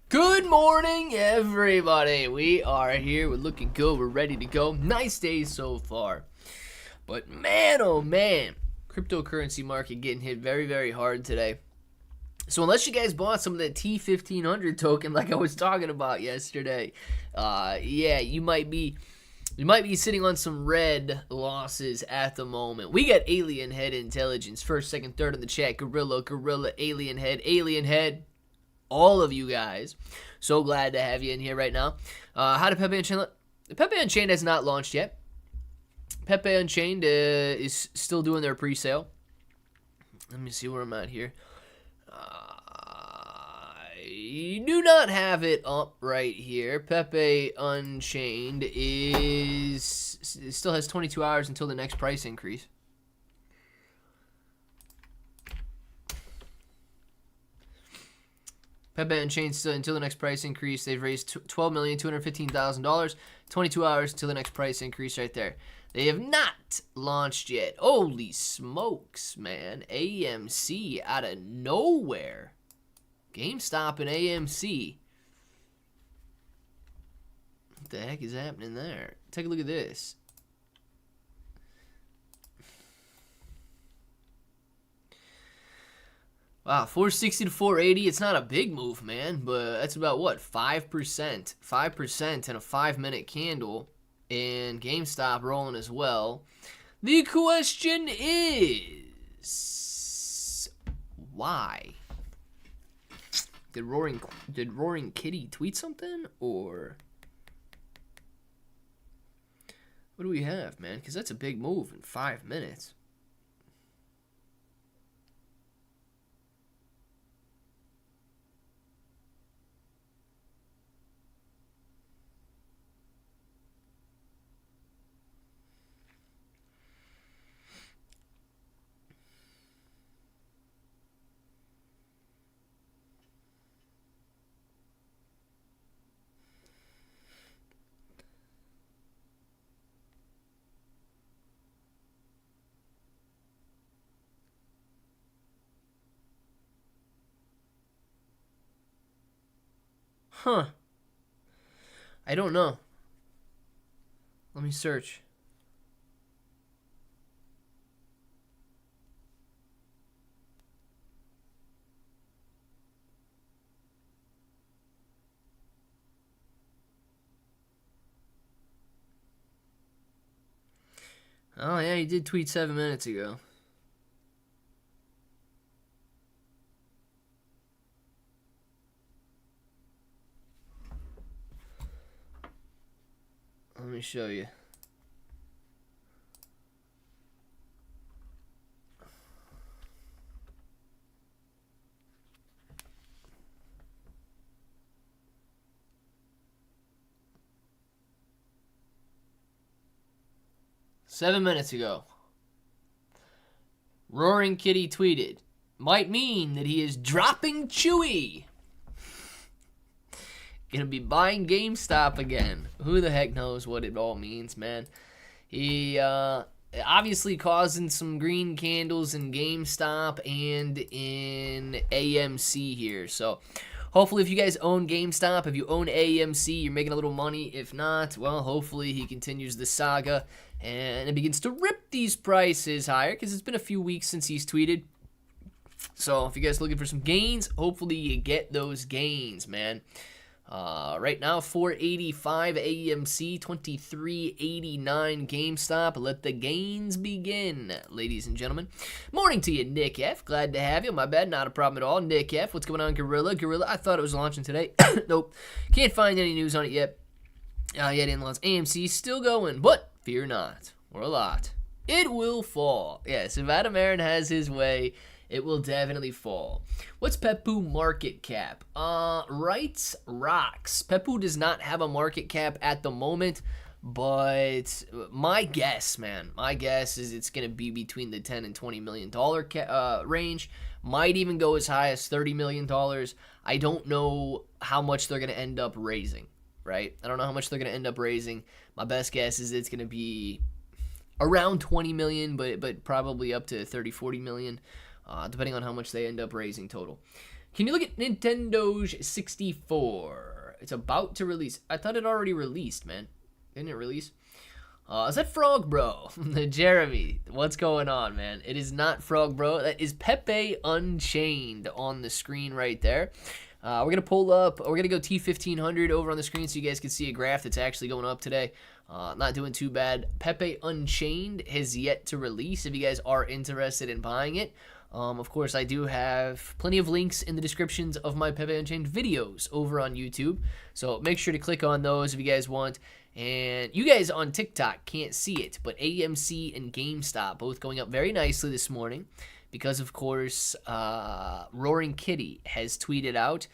Good morning, everybody. We are here. We're looking good. We're ready to go. Nice day so far. But man, oh man, cryptocurrency market getting hit very, very hard today. So unless you guys bought some of that T1500 token like I was talking about yesterday, yeah, you might be sitting on some red losses at the moment. We got Alien Head Intelligence, first, second, third in the chat. Gorilla, Alien Head. All of you guys. So glad to have you in here right now. How to Pepe Unchained? Pepe Unchained has not launched yet. Pepe Unchained is still doing their pre-sale. Let me see where I'm at here. I do not have it up right here. Pepe Unchained still has 22 hours until the next price increase. Pepe Unchained still until the next price increase. They've raised $12,215,000. 22 hours until the next price increase right there. They have not launched yet. Holy smokes, man. AMC out of nowhere. GameStop and AMC. What the heck is happening there? Take a look at this. Wow, 460 to 480. It's not a big move, man, but that's about what, 5%? 5% in a 5-minute candle, and GameStop rolling as well. The question is, why? Did Roaring Kitty tweet something, or what do we have, man? Because that's a big move in 5 minutes. Huh. I don't know. Let me search. Oh, yeah, he did tweet 7 minutes ago. Let me show you. Seven minutes ago. Roaring Kitty tweeted, might mean that he is dropping Chewy. Gonna be buying GameStop again. Who the heck knows what it all means, man. He obviously causing some green candles in GameStop and in AMC here. So hopefully if you guys own GameStop, if you own AMC, you're making a little money. If not, well, hopefully he continues the saga and it begins to rip these prices higher, because it's been a few weeks since he's tweeted. So if you guys are looking for some gains, hopefully you get those gains, man. Right now, 485 AMC, 2389 GameStop. Let the gains begin, ladies and gentlemen. Morning to you, Nick F. Glad to have you. My bad, not a problem at all. Nick F. What's going on, Gorilla? I thought it was launching today. Nope. Can't find any news on it yet. Yeah, didn't launch. AMC still going, but fear not, or a lot. It will fall. Yes, if Adam Aaron has his way, it will definitely fall. What's Pepu market cap? Rights rocks. Pepu does not have a market cap at the moment, but my guess, man, is it's going to be between the $10 and $20 million range. Might even go as high as $30 million. I don't know how much they're going to end up raising, right? I don't know how much they're going to end up raising. My best guess is it's going to be around 20 million, but probably up to 30, 40 million. Depending on how much they end up raising total. Can you look at Nintendo's 64? It's about to release. I thought it already released, man. Didn't it release? Is that Frog Bro? Jeremy, what's going on, man? It is not Frog Bro. That is Pepe Unchained on the screen right there. We're going to pull up. We're going to go T1500 over on the screen so you guys can see a graph that's actually going up today. Not doing too bad. Pepe Unchained has yet to release if you guys are interested in buying it. Of course, I do have plenty of links in the descriptions of my Pepe Unchained videos over on YouTube. So make sure to click on those if you guys want. And you guys on TikTok can't see it, but AMC and GameStop both going up very nicely this morning because, of course, Roaring Kitty has tweeted out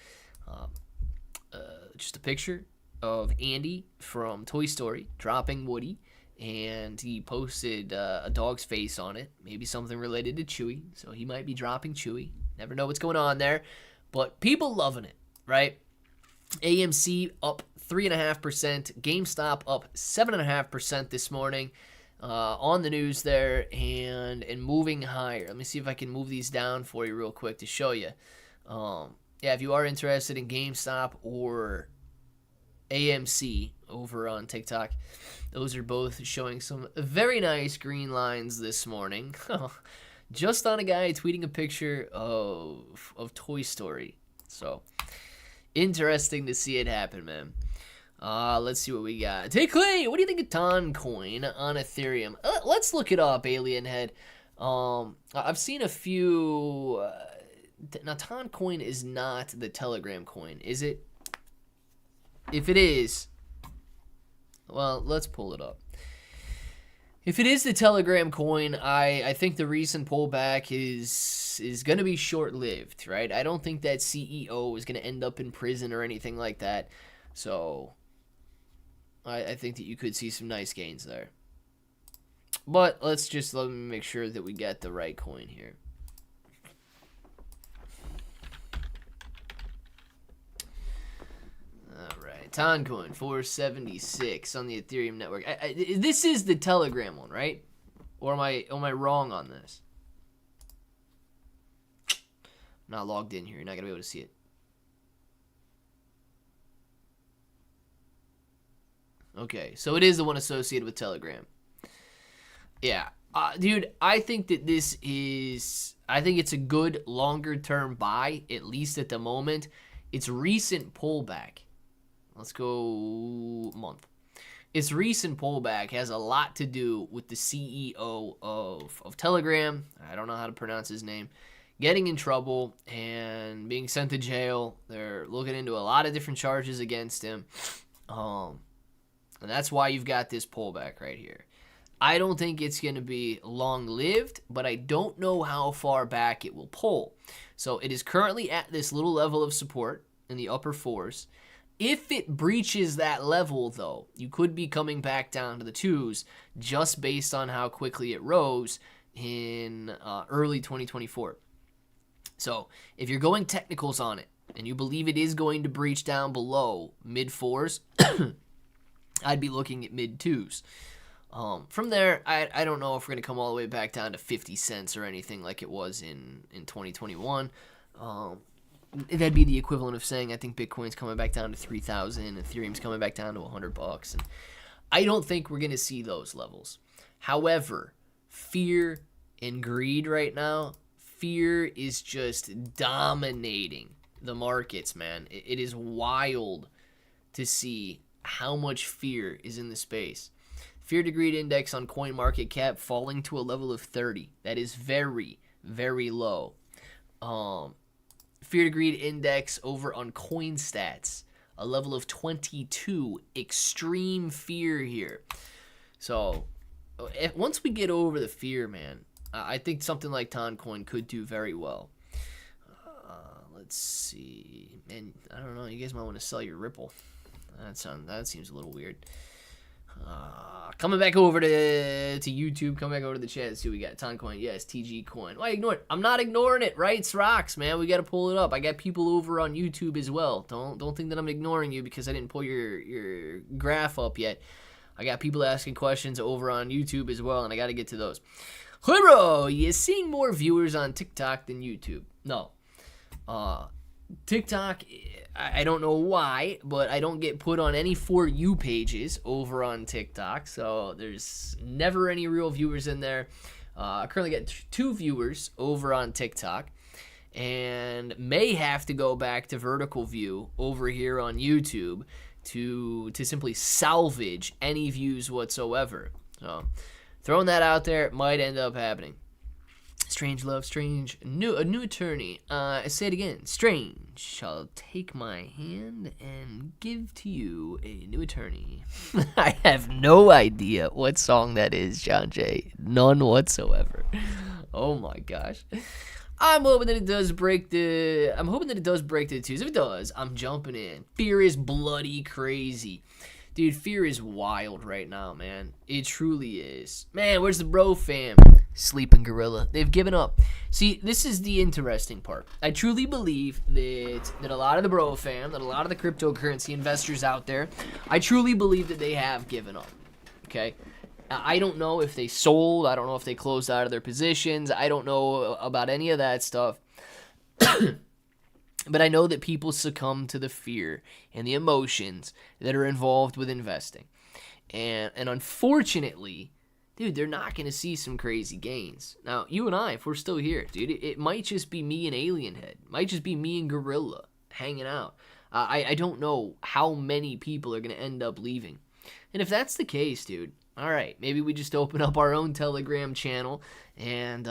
just a picture of Andy from Toy Story dropping Woody, and he posted a dog's face on it, maybe something related to Chewie, so he might be dropping Chewie. Never know what's going on there, but people loving it, right? AMC up 3.5%, GameStop up 7.5% this morning on the news there, and moving higher. Let me see if I can move these down for you real quick to show you. Yeah, if you are interested in GameStop or AMC over on TikTok, those are both showing some very nice green lines this morning. Just on a guy tweeting a picture of Toy Story. So interesting to see it happen, man. Let's see what we got. Hey Clay, what do you think of Toncoin on Ethereum? Let's look it up, Alien Head. I've seen a few. Now Toncoin is not the Telegram coin, is it? If it is, well, let's pull it up. If it is the Telegram coin, I think the recent pullback is going to be short-lived, right? I don't think that CEO is going to end up in prison or anything like that. So I think that you could see some nice gains there. But let me make sure that we get the right coin here. Toncoin 476 on the Ethereum network. This is the Telegram one, right? Or am I wrong on this? I'm not logged in here. You're not gonna be able to see it. Okay, so it is the one associated with Telegram. Yeah, dude, I think that this is. I think it's a good longer term buy, at least at the moment. Its recent pullback. Let's go month. Its recent pullback has a lot to do with the CEO of Telegram. I don't know how to pronounce his name. Getting in trouble and being sent to jail. They're looking into a lot of different charges against him. And that's why you've got this pullback right here. I don't think it's going to be long-lived, but I don't know how far back it will pull. So it is currently at this little level of support in the upper fours. If it breaches that level, though, you could be coming back down to the twos just based on how quickly it rose in early 2024. So if you're going technicals on it and you believe it is going to breach down below mid-fours, I'd be looking at mid-twos. From there, I don't know if we're going to come all the way back down to 50 cents or anything like it was in 2021. That'd be the equivalent of saying I think Bitcoin's coming back down to 3,000, Ethereum's coming back down to $100, and I don't think we're gonna see those levels. However, fear and greed right now, fear is just dominating the markets, man. It is wild to see how much fear is in the space. Fear to greed index on CoinMarketCap falling to a level of 30. That is very, very low. Fear to greed index over on CoinStats, a level of 22. Extreme fear here. So once we get over the fear, man, I think something like Toncoin could do very well. Let's see. And I don't know. You guys might want to sell your Ripple. That seems a little weird. Coming back over to YouTube, coming back over to the chat, let's see what we got. Toncoin, yes, TG coin. Why ignore it? I'm not ignoring it, right? It's rocks, man. We got to pull it up. I got people over on YouTube as well. Don't think that I'm ignoring you because I didn't pull your graph up yet. I got people asking questions over on YouTube as well, and I got to get to those. Hey, bro, you seeing more viewers on TikTok than YouTube? No. TikTok, I don't know why, but I don't get put on any For You pages over on TikTok, so there's never any real viewers in there. I currently get 2 viewers over on TikTok, and may have to go back to vertical view over here on YouTube to simply salvage any views whatsoever. So throwing that out there, it might end up happening. Strange love, strange. A new attorney. Say it again. Strange. Shall take my hand and give to you a new attorney. I have no idea what song that is, John Jay. None whatsoever. Oh my gosh. I'm hoping that it does break the. I'm hoping that it does break the 2s. If it does, I'm jumping in. Fear is bloody crazy. Dude, fear is wild right now, man. It truly is. Man, where's the bro fam? Sleeping gorilla. They've given up. See, this is the interesting part. I truly believe that a lot of the bro fam, that a lot of the cryptocurrency investors out there, I truly believe that they have given up. Okay? I don't know if they sold. I don't know if they closed out of their positions. I don't know about any of that stuff. But I know that people succumb to the fear and the emotions that are involved with investing. And unfortunately, dude, they're not going to see some crazy gains. Now, you and I, if we're still here, dude, it might just be me and Alienhead. It might just be me and Gorilla hanging out. I don't know how many people are going to end up leaving. And if that's the case, dude, all right, maybe we just open up our own Telegram channel, and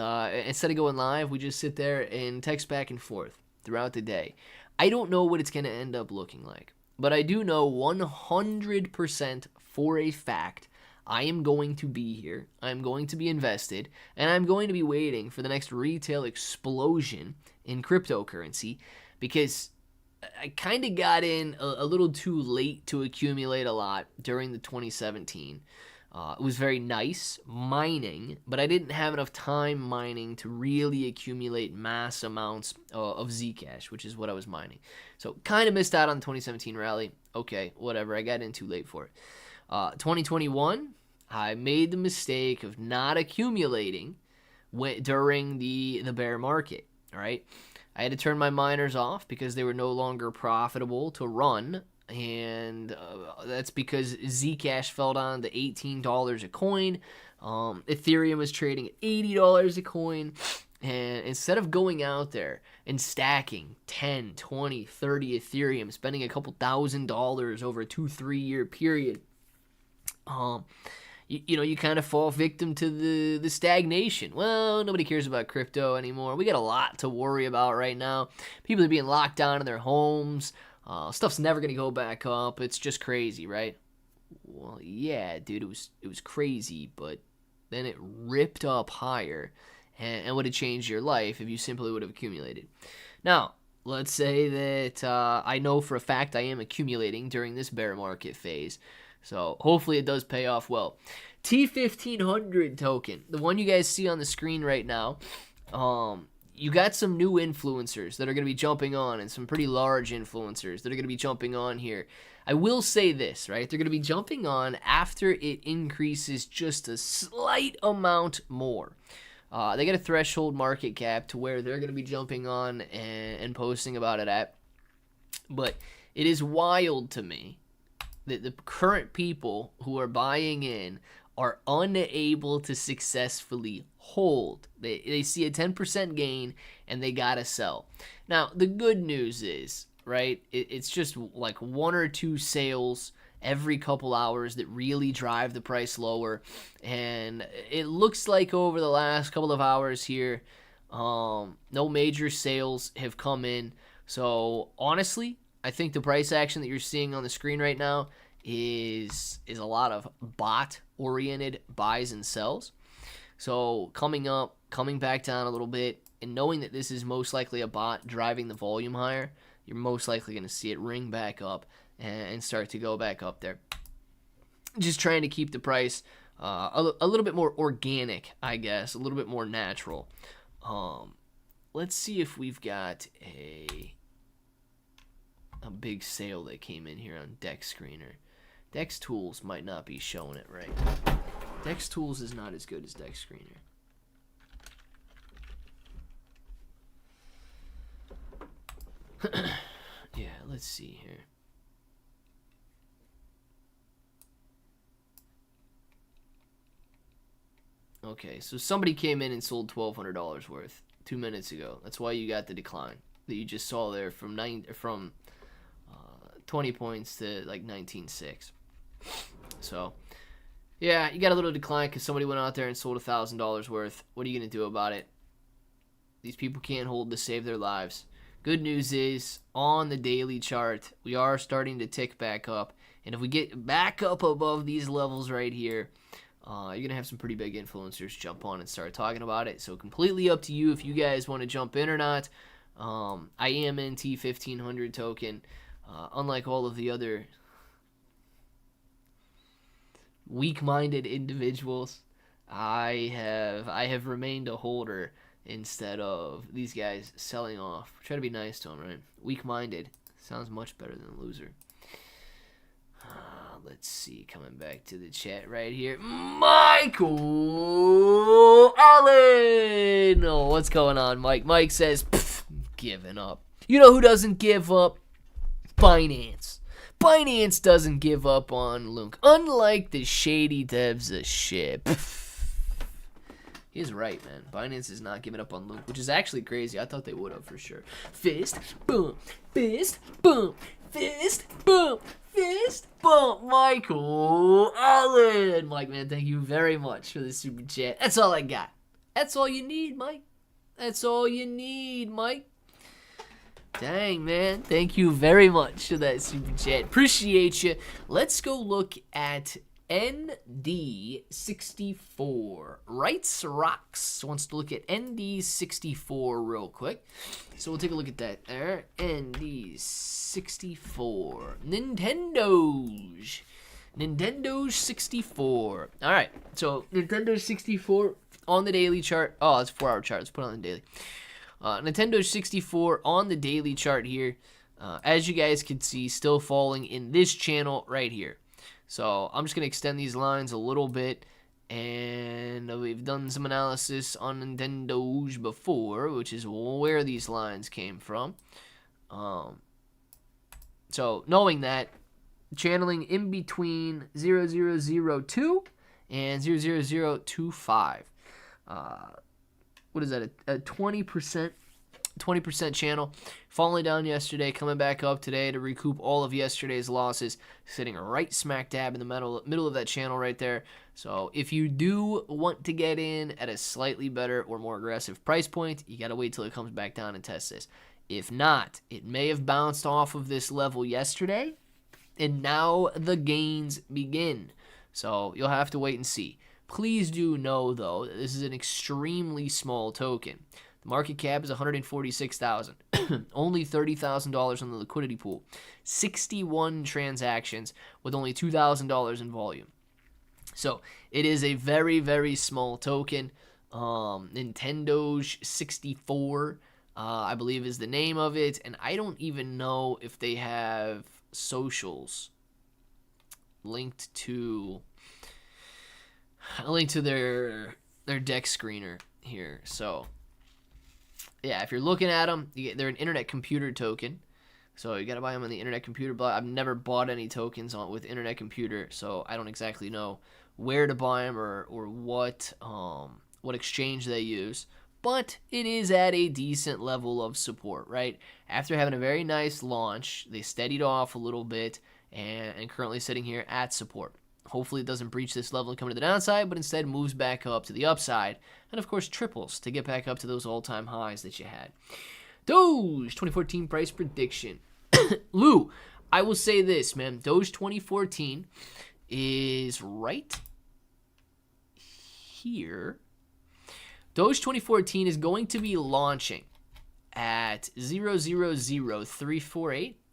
instead of going live, we just sit there and text back and forth throughout the day. I don't know what it's going to end up looking like, but I do know 100% for a fact I am going to be here, I'm going to be invested, and I'm going to be waiting for the next retail explosion in cryptocurrency, because I kind of got in a little too late to accumulate a lot during the 2017. It was very nice mining, but I didn't have enough time mining to really accumulate mass amounts of Zcash, which is what I was mining. So kind of missed out on the 2017 rally. Okay, whatever. I got in too late for it. 2021, I made the mistake of not accumulating during the bear market. All right, I had to turn my miners off because they were no longer profitable to run. And that's because Zcash fell down to $18 a coin. Ethereum was trading at $80 a coin. And instead of going out there and stacking 10, 20, 30 Ethereum, spending a couple $1,000s over a 2-3 year period, you kind of fall victim to the stagnation. Well, nobody cares about crypto anymore. We got a lot to worry about right now. People are being locked down in their homes. Stuff's never gonna go back up. It's just crazy, right? Well, yeah, dude, it was crazy, but then it ripped up higher, and would have changed your life if you simply would have accumulated. Now, let's say that I know for a fact I am accumulating during this bear market phase, so hopefully it does pay off well. T1500 token, the one you guys see on the screen right now. You got some new influencers that are going to be jumping on, and some pretty large influencers that are going to be jumping on here. I will say this, right? They're going to be jumping on after it increases just a slight amount more. They got a threshold market cap to where they're going to be jumping on and posting about it at. But it is wild to me that the current people who are buying in are unable to successfully hold. They see a 10% gain and they gotta sell. Now, the good news is, right, it's just like 1 or 2 sales every couple hours that really drive the price lower. And it looks like over the last couple of hours here, no major sales have come in. So honestly, I think the price action that you're seeing on the screen right now is a lot of bot-oriented buys and sells. So coming up, coming back down a little bit, and knowing that this is most likely a bot driving the volume higher, you're most likely going to see it ring back up and start to go back up there. Just trying to keep the price a little bit more organic, I guess, a little bit more natural. Let's see if we've got a big sale that came in here on Dex Screener. Dex Tools might not be showing it right. Dex Tools is not as good as Dex Screener. Yeah, let's see here. Okay, so somebody came in and sold $1,200 worth 2 minutes ago. That's why you got the decline that you just saw there from 20 points to like 19.6. So, yeah, you got a little decline because somebody went out there and sold $1,000 worth. What are you gonna do about it? These people can't hold to save their lives. Good news is, on the daily chart, we are starting to tick back up. And if we get back up above these levels right here, you're going to have some pretty big influencers jump on and start talking about it. So completely up to you if you guys want to jump in or not. I am in T1500 token. Unlike all of the other weak-minded individuals, I have remained a holder instead of these guys selling off. Try to be nice to them, right? Weak-minded sounds much better than loser. Let's see, coming back to the chat right here. Michael Allen! Oh, what's going on, Mike? Mike says, giving up. You know who doesn't give up? Binance. Binance doesn't give up on Lunk. Unlike the shady devs of SHIB. He's right, man. Binance is not giving up on Lunk, which is actually crazy. I thought they would have for sure. Fist, boom. Fist, boom. Fist, boom. Fist bump, Michael Allen. Mike, man, thank you very much for the super chat. That's all I got. That's all you need, Mike. That's all you need, Mike. Dang, man. Thank you very much for that super chat. Appreciate you. Let's go look at ND64. Rights Rocks wants to look at ND64 real quick. So we'll take a look at that there. ND64. Nintendo 64. Alright, so Nintendo 64 on the daily chart. Oh, it's a 4-hour chart. Let's put it on the daily. Nintendo 64 on the daily chart here. As you guys can see, still falling in this channel right here. So I'm just going to extend these lines a little bit, and we've done some analysis on Nintendo's before, which is where these lines came from. So knowing that, channeling in between 0002 and 00025. What is that, a 20% channel, falling down yesterday, coming back up today to recoup all of yesterday's losses, sitting right smack dab in the middle of that channel right there. So if you do want to get in at a slightly better or more aggressive price point, you got to wait till it comes back down and test this. If not, it may have bounced off of this level yesterday, and now the gains begin. So you'll have to wait and see. Please do know, though, that this is an extremely small token. The market cap is $146,000. Only $30,000 on the liquidity pool. 61 transactions with only $2,000 in volume. So it is a very, very small token. Nintendo's 64, I believe, is the name of it. And I don't even know if they have socials linked to their deck screener here. So yeah, if you're looking at them, they're an internet computer token. So you got to buy them on the internet computer. But I've never bought any tokens with internet computer, so I don't exactly know where to buy them or what exchange they use. But it is at a decent level of support, right? After having a very nice launch, they steadied off a little bit and currently sitting here at support. Hopefully it doesn't breach this level and come to the downside, but instead moves back up to the upside. And of course triples to get back up to those all-time highs that you had. Doge 2014 price prediction. Lou, I will say this, man. Doge 2014 is right here. Doge 2014 is going to be launching at 000348. Is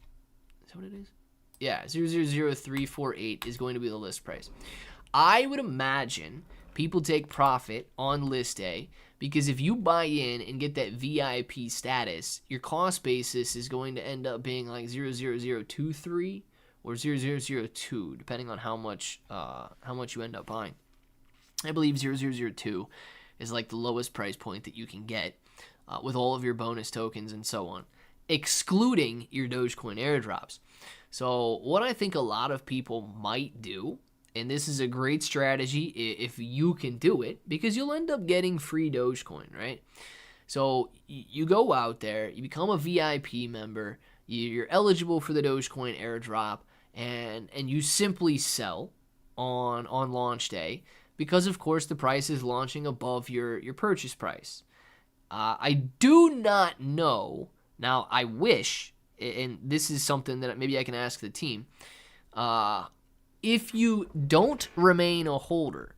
that what it is? Yeah, 000348 is going to be the list price. I would imagine people take profit on list day because if you buy in and get that VIP status, your cost basis is going to end up being like 00023 or 0002, depending on how much you end up buying. I believe 0002 is like the lowest price point that you can get with all of your bonus tokens and so on. excluding your Dogecoin airdrops. So what I think a lot of people might do, and this is a great strategy if you can do it, because you'll end up getting free Dogecoin, right? So you go out there, you become a VIP member, you're eligible for the Dogecoin airdrop, and you simply sell on launch day because, of course, the price is launching above your purchase price. I do not know. Now, I wish, and this is something that maybe I can ask the team, if you don't remain a holder,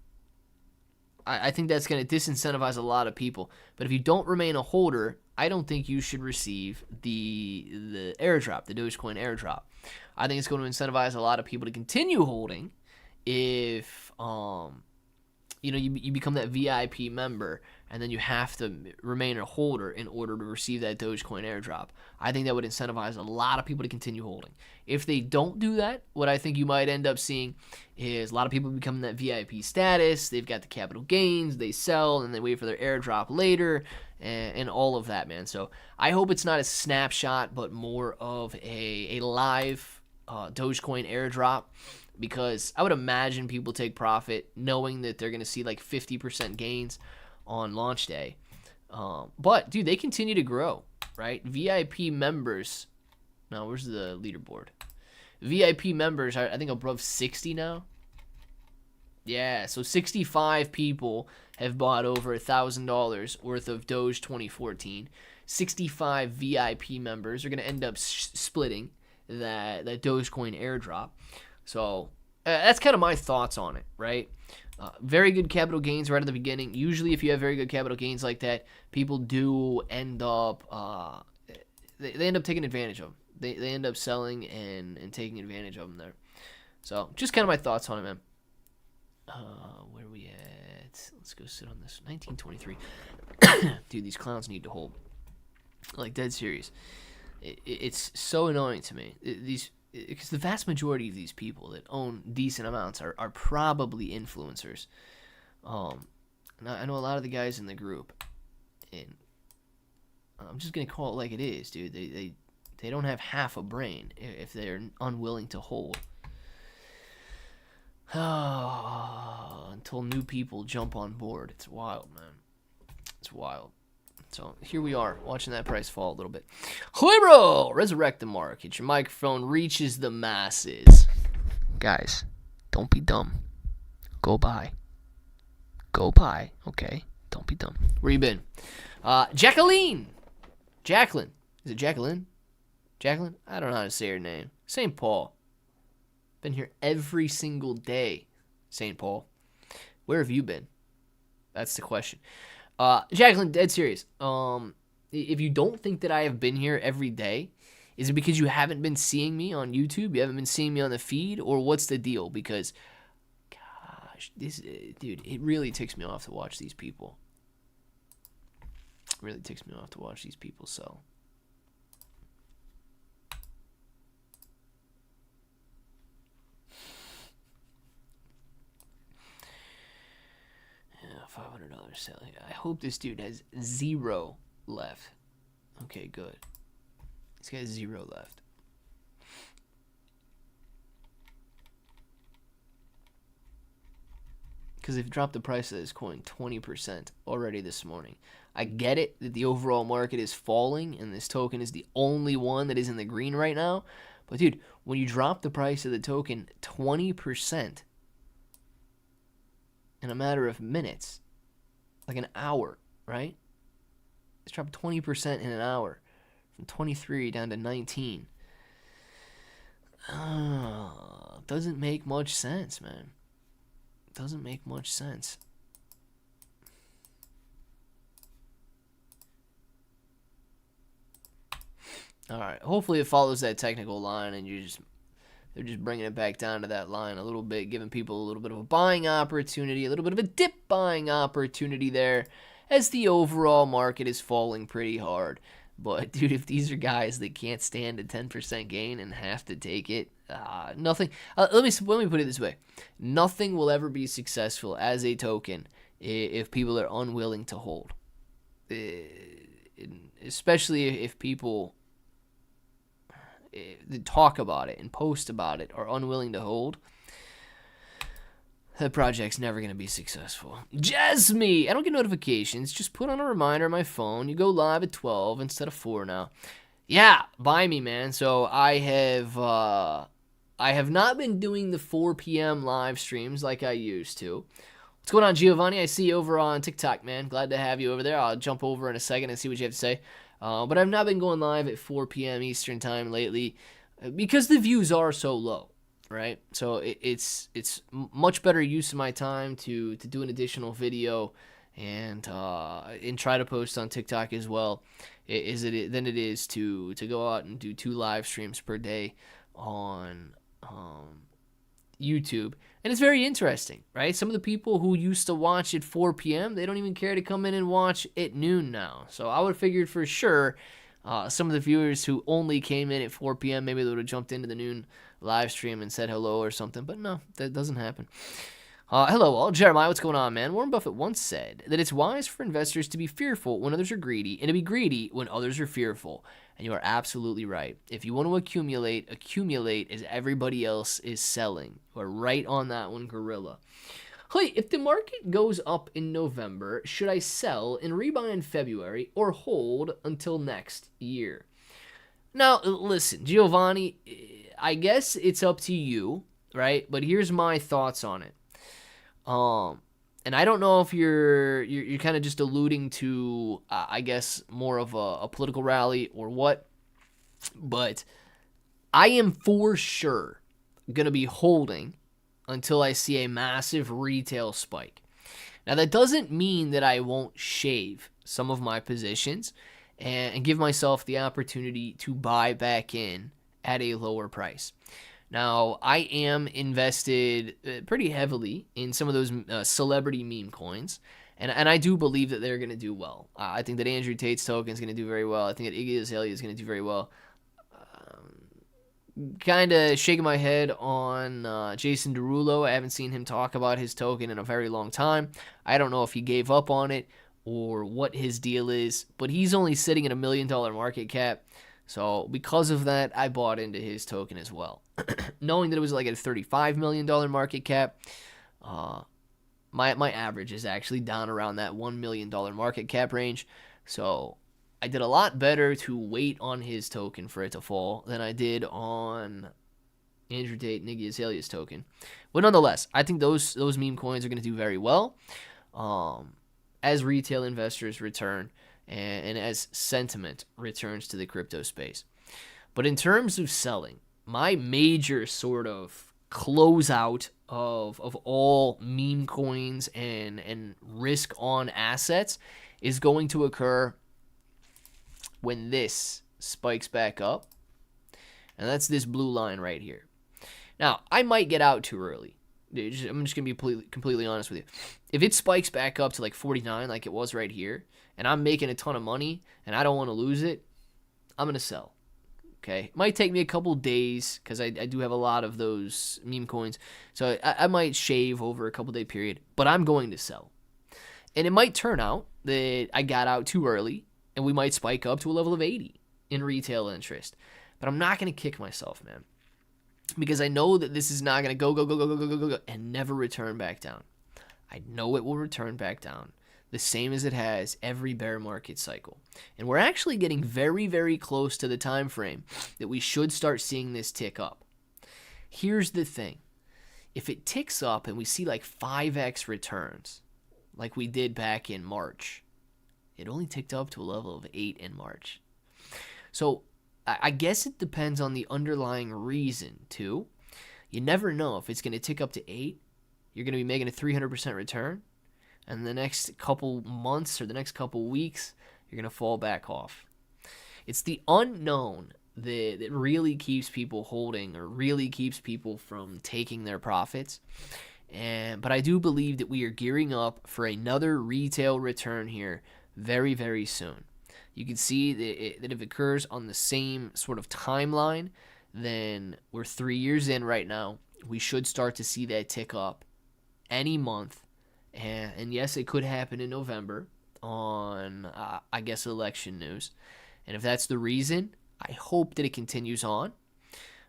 I think that's going to disincentivize a lot of people. But if you don't remain a holder, I don't think you should receive the airdrop, the Dogecoin airdrop. I think it's going to incentivize a lot of people to continue holding if you become that VIP member, and then you have to remain a holder in order to receive that Dogecoin airdrop. I think that would incentivize a lot of people to continue holding. If they don't do that, what I think you might end up seeing is a lot of people becoming that VIP status. They've got the capital gains, they sell, and they wait for their airdrop later, and all of that, man. So I hope it's not a snapshot, but more of a live Dogecoin airdrop, because I would imagine people take profit knowing that they're going to see like 50% gains on launch day. But, dude, they continue to grow, right? VIP members. Now, where's the leaderboard? VIP members are, I think, above 60 now. Yeah, so 65 people have bought over $1,000 worth of Doge 2014. 65 VIP members are going to end up splitting that Dogecoin airdrop. So that's kind of my thoughts on it, right? Very good capital gains right at the beginning. Usually if you have very good capital gains like that, people do end up, they end up taking advantage of them. They end up selling and taking advantage of them there. So just kind of my thoughts on it, man. Where are we at? Let's go sit on this. 1923. Dude, these clowns need to hold. Like, dead serious. It's so annoying to me. Because the vast majority of these people that own decent amounts are probably influencers. And I know a lot of the guys in the group, and I'm just gonna call it like it is, dude. They don't have half a brain if they're unwilling to hold. Until new people jump on board. It's wild, man. It's wild. So here we are, watching that price fall a little bit. Libro! Resurrect the market. Your microphone reaches the masses. Guys, don't be dumb. Go buy. Go buy, okay? Don't be dumb. Where you been? Jacqueline! Jacqueline. Is it Jacqueline? Jacqueline? I don't know how to say her name. St. Paul. Been here every single day, St. Paul. Where have you been? That's the question. Jacqueline, dead serious. If you don't think that I have been here every day, is it because you haven't been seeing me on YouTube? You haven't been seeing me on the feed? Or what's the deal? Because, gosh, dude, it really ticks me off to watch these people. It really ticks me off to watch these people sell. $500 sale. I hope this dude has 0 left. Okay, good. This guy has 0 left. Because they've dropped the price of this coin 20% already this morning. I get it that the overall market is falling and this token is the only one that is in the green right now. But dude, when you drop the price of the token 20% in a matter of minutes, like an hour, right? It's dropped 20% in an hour, from 23 down to 19. Doesn't make much sense, man. Doesn't make much sense. All right. Hopefully it follows that technical line, and they're just bringing it back down to that line a little bit, giving people a little bit of a buying opportunity, a little bit of a dip buying opportunity there, as the overall market is falling pretty hard. But, dude, if these are guys that can't stand a 10% gain and have to take it, nothing. Let me put it this way: nothing will ever be successful as a token if people are unwilling to hold. Especially if people that talk about it and post about it are unwilling to hold, that project's never going to be successful. Jasmine, I don't get notifications. Just put on a reminder on my phone. You go live at 12 instead of 4 now. Yeah, buy me, man. So I have not been doing the 4 p.m. live streams like I used to. What's going on, Giovanni? I see you over on TikTok, man. Glad to have you over there. I'll jump over in a second and see what you have to say. But I've not been going live at 4 p.m. Eastern time lately because the views are so low. Right, so it's much better use of my time to do an additional video and try to post on TikTok as well than it is to go out and do 2 live streams per day on YouTube. And it's very interesting, right? Some of the people who used to watch at 4 p.m. they don't even care to come in and watch at noon now. So I would have figured for sure some of the viewers who only came in at 4 p.m. maybe they would have jumped into the noon live stream and said hello or something, but no, that doesn't happen. Hello all. Jeremiah, what's going on, man? Warren Buffett once said that it's wise for investors to be fearful when others are greedy and to be greedy when others are fearful. And you are absolutely right. If you want to accumulate as everybody else is selling. We're right on that one, Gorilla. Hey, if the market goes up in November, should I sell and rebuy in February or hold until next year? Now, listen, Giovanni, I guess it's up to you, right? But here's my thoughts on it. And I don't know if you're kind of just alluding to, I guess, more of a political rally or what. But I am for sure going to be holding until I see a massive retail spike. Now, that doesn't mean that I won't shave some of my positions and give myself the opportunity to buy back in at a lower price. Now, I am invested pretty heavily in some of those celebrity meme coins, and I do believe that they're going to do well. I think that Andrew Tate's token is going to do very well. I think that Iggy Azalea is going to do very well. Kind of shaking my head on Jason Derulo. I haven't seen him talk about his token in a very long time. I don't know if he gave up on it or what his deal is, but he's only sitting at $1 million market cap. So because of that, I bought into his token as well. Knowing that it was like a $35 million market cap, my average is actually down around that $1 million market cap range. So I did a lot better to wait on his token for it to fall than I did on Andrew Tate and Iggy Azalea's token. But nonetheless, I think those meme coins are going to do very well as retail investors return and as sentiment returns to the crypto space. But in terms of selling, my major sort of closeout of all meme coins and risk on assets is going to occur when this spikes back up. And that's this blue line right here. Now, I might get out too early. I'm just going to be completely honest with you. If it spikes back up to like 49 like it was right here, and I'm making a ton of money, and I don't want to lose it, I'm going to sell. Okay? It might take me a couple days, because I do have a lot of those meme coins, so I might shave over a couple day period, but I'm going to sell. And it might turn out that I got out too early, and we might spike up to a level of 80 in retail interest. But I'm not going to kick myself, man. Because I know that this is not going to go, and never return back down. I know it will return back down, the same as it has every bear market cycle. And we're actually getting very, very close to the time frame that we should start seeing this tick up. Here's the thing. If it ticks up and we see like 5x returns, like we did back in March, it only ticked up to a level of 8 in March. So I guess it depends on the underlying reason, too. You never know if it's going to tick up to 8. You're going to be making a 300% return. And the next couple months or the next couple weeks, you're going to fall back off. It's the unknown that really keeps people holding or really keeps people from taking their profits. But I do believe that we are gearing up for another retail return here very, very soon. You can see that if it occurs on the same sort of timeline, then we're 3 years in right now. We should start to see that tick up any month. And yes, it could happen in November on, I guess, election news. And if that's the reason, I hope that it continues on.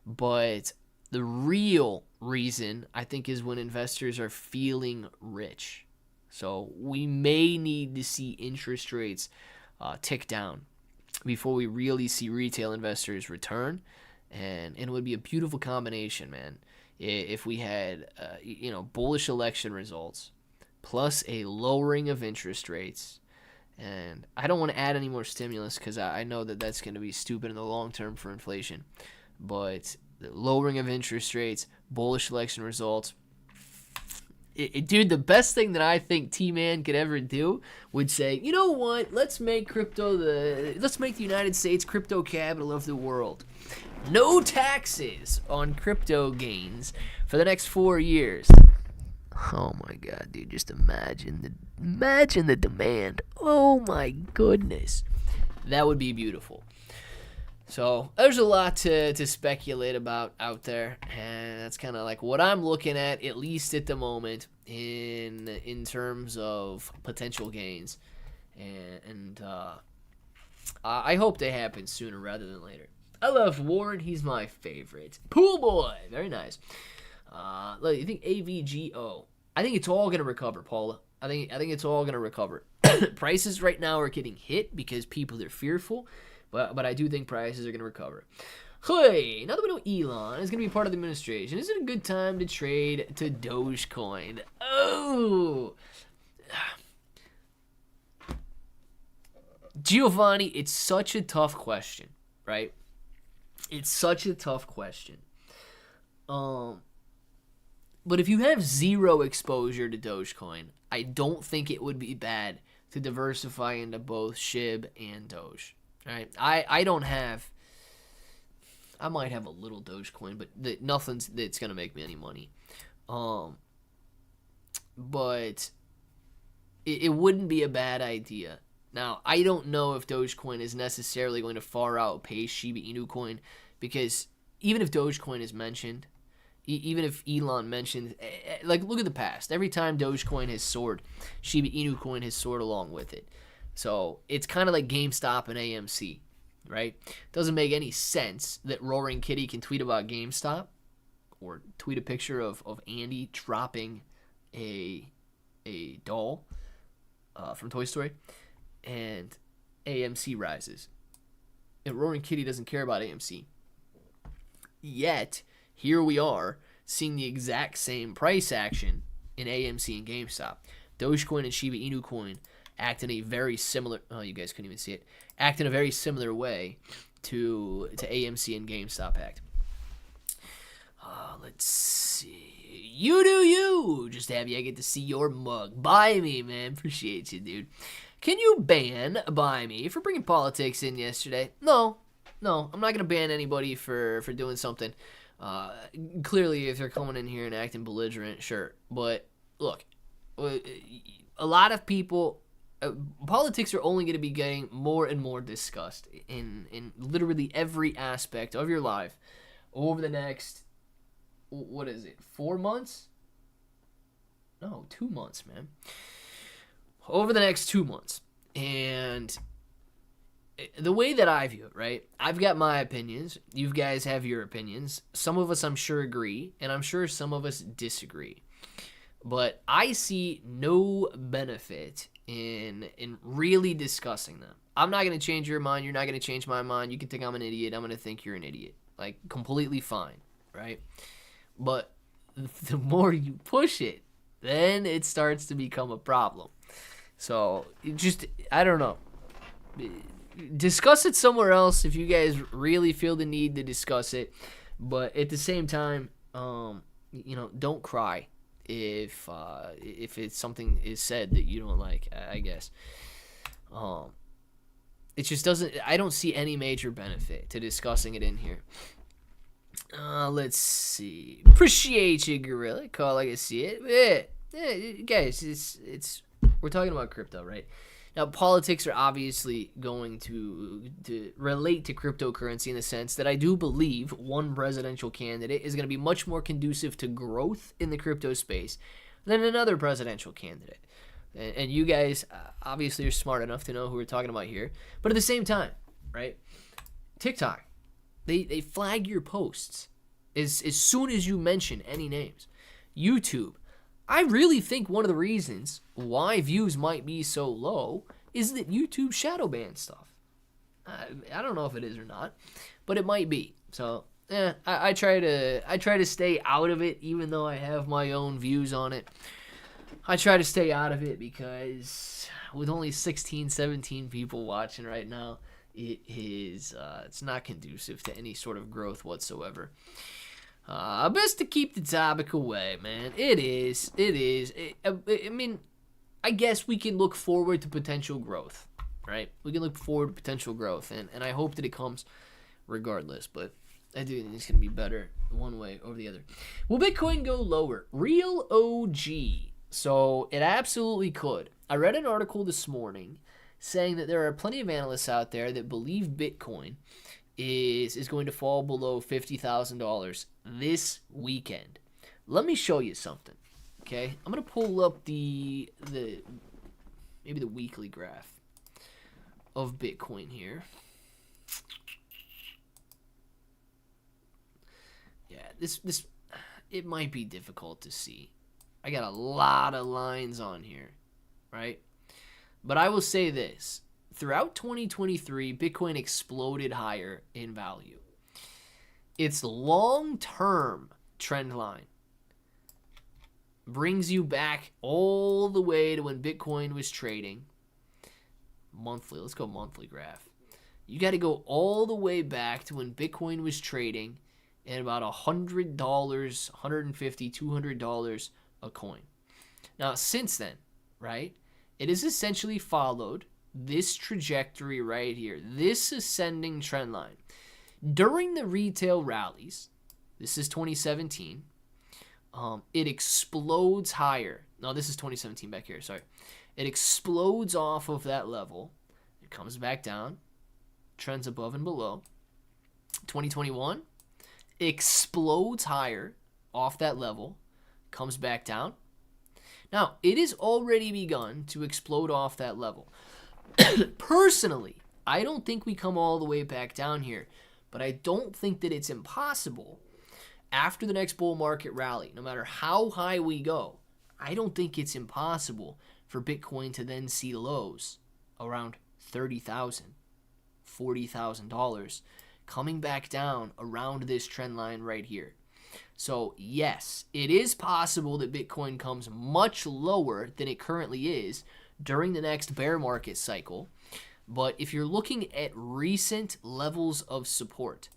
But the real reason, I think, is when investors are feeling rich. So we may need to see interest rates tick down before we really see retail investors return. And it would be a beautiful combination, man, if we had, bullish election results plus a lowering of interest rates. And I don't want to add any more stimulus because I know that that's going to be stupid in the long term for inflation. But the lowering of interest rates, bullish election results. Dude, the best thing that I think T-Man could ever do would say, you know what? Let's make the United States crypto capital of the world. No taxes on crypto gains for the next 4 years. Oh my God, dude! Just imagine the demand. Oh my goodness, that would be beautiful. So there's a lot to speculate about out there, and that's kind of like what I'm looking at least at the moment, in terms of potential gains, and I hope they happen sooner rather than later. I love Warren; he's my favorite. Pool boy, very nice. Look, you think AVGO? I think it's all gonna recover, Paula. I think it's all gonna recover. Prices right now are getting hit because people are fearful. But I do think prices are going to recover. Hey, now that we know Elon is going to be part of the administration, is it a good time to trade to Dogecoin? Oh! Giovanni, it's such a tough question, right? It's such a tough question. But if you have zero exposure to Dogecoin, I don't think it would be bad to diversify into both SHIB and Doge. Right, I don't have. I might have a little Dogecoin, but nothing's that's gonna make me any money. But it wouldn't be a bad idea. Now, I don't know if Dogecoin is necessarily going to far outpace Shiba Inu Coin, because even if Dogecoin is mentioned, even if Elon mentioned, like, look at the past. Every time Dogecoin has soared, Shiba Inu Coin has soared along with it. So it's kind of like GameStop and AMC, right? Doesn't make any sense that Roaring Kitty can tweet about GameStop or tweet a picture of Andy dropping a doll from Toy Story, and AMC rises. And Roaring Kitty doesn't care about AMC. Yet, here we are seeing the exact same price action in AMC and GameStop. Dogecoin and Shiba Inu Coin act in a very similar, you guys couldn't even see it, act in a very similar way to AMC and GameStop act. Let's see. You do you. Just happy I get to see your mug. Buy me, man. Appreciate you, dude. Can you ban Buy Me for bringing politics in yesterday? No, I'm not going to ban anybody for doing something. Clearly, if they're coming in here and acting belligerent, sure. But, look, a lot of people... politics are only going to be getting more and more discussed in literally every aspect of your life over the next, 4 months? No, 2 months, man. Over the next 2 months. And the way that I view it, right? I've got my opinions. You guys have your opinions. Some of us, I'm sure, agree, and I'm sure some of us disagree. But I see no benefit in really discussing them. I'm not going to change your mind. You're not going to change my mind. You can think I'm an idiot. I'm going to think you're an idiot. Like, completely fine, right? But the more you push it, then it starts to become a problem. So, I don't know. Discuss it somewhere else if you guys really feel the need to discuss it. But at the same time, don't cry if it's something is said that you don't like, I guess. It just doesn't, I don't see any major benefit to discussing it in here. Let's see. Appreciate you, Gorilla. Call like I see it. Yeah, guys, it's we're talking about crypto, right? Now, politics are obviously going to relate to cryptocurrency in the sense that I do believe one presidential candidate is going to be much more conducive to growth in the crypto space than another presidential candidate. And you guys obviously are smart enough to know who we're talking about here. But at the same time, right, TikTok, they flag your posts. as soon as you mention any names. YouTube. I really think one of the reasons why views might be so low is that YouTube shadow bans stuff. I don't know if it is or not, but it might be. So I try to stay out of it, even though I have my own views on it. I try to stay out of it because with only 16, 17 people watching right now, it's not conducive to any sort of growth whatsoever. Best to keep the topic away, man. It is. I mean, I guess we can look forward to potential growth, right? We can look forward to potential growth, and I hope that it comes regardless, but I do think it's going to be better one way over the other. Will Bitcoin go lower? Real OG. So it absolutely could. I read an article this morning saying that there are plenty of analysts out there that believe Bitcoin is going to fall below $50,000 this weekend. Let me show you something, okay? I'm going to pull up maybe the weekly graph of Bitcoin here. Yeah, this it might be difficult to see. I got a lot of lines on here, right? But I will say this. Throughout 2023, Bitcoin exploded higher in value. Its long-term trend line brings you back all the way to when Bitcoin was trading. Monthly, let's go monthly graph. You got to go all the way back to when Bitcoin was trading at about $100, $150, $200 a coin. Now, since then, right, it has essentially followed this trajectory right here, this ascending trend line. During the retail rallies, this is 2017, it explodes higher. No, this is 2017 back here, sorry. It explodes off of that level. It comes back down, trends above and below. 2021, explodes higher off that level, comes back down. Now, it has already begun to explode off that level. Personally, I don't think we come all the way back down here, but I don't think that it's impossible after the next bull market rally, no matter how high we go. I don't think it's impossible for Bitcoin to then see lows around $30,000, $40,000, coming back down around this trend line right here. So yes, it is possible that Bitcoin comes much lower than it currently is during the next bear market cycle. But if you're looking at recent levels of support,